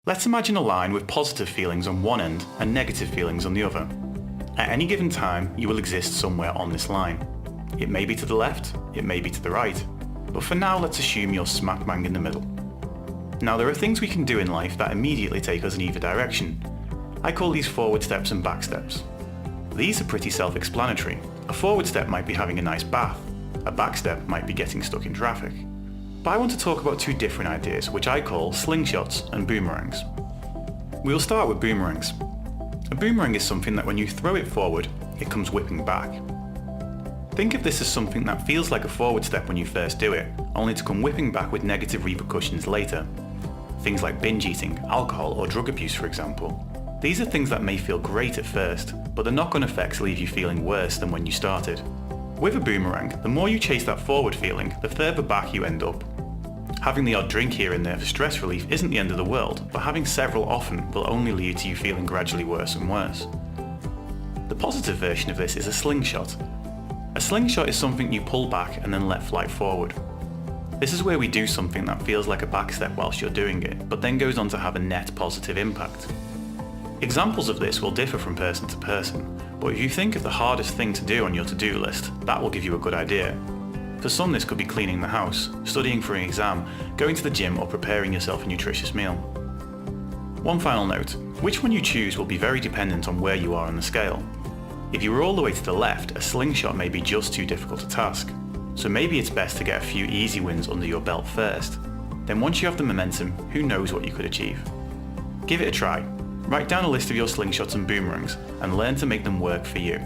Let's imagine a line with positive feelings on one end and negative feelings on the other. At any given time, you will exist somewhere on this line. It may be to the left, it may be to the right, but for now let's assume you're smack bang in the middle. Now there are things we can do in life that immediately take us in either direction. I call these forward steps and back steps. These are pretty self-explanatory. A forward step might be having a nice bath, a back step might be getting stuck in traffic. But I want to talk about two different ideas, which I call slingshots and boomerangs. We'll start with boomerangs. A boomerang is something that when you throw it forward, it comes whipping back. Think of this as something that feels like a forward step when you first do it, only to come whipping back with negative repercussions later. Things like binge eating, alcohol or drug abuse for example. These are things that may feel great at first, but the knock-on effects leave you feeling worse than when you started. With a boomerang, the more you chase that forward feeling, the further back you end up. Having the odd drink here and there for stress relief isn't the end of the world, but having several often will only lead to you feeling gradually worse and worse. The positive version of this is a slingshot. A slingshot is something you pull back and then let fly forward. This is where we do something that feels like a backstep whilst you're doing it, but then goes on to have a net positive impact. Examples of this will differ from person to person, but if you think of the hardest thing to do on your to-do list, that will give you a good idea. For some this could be cleaning the house, studying for an exam, going to the gym or preparing yourself a nutritious meal. One final note, which one you choose will be very dependent on where you are on the scale. If you were all the way to the left, a slingshot may be just too difficult a task, so maybe it's best to get a few easy wins under your belt first. Then once you have the momentum, who knows what you could achieve. Give it a try. Write down a list of your slingshots and boomerangs and learn to make them work for you.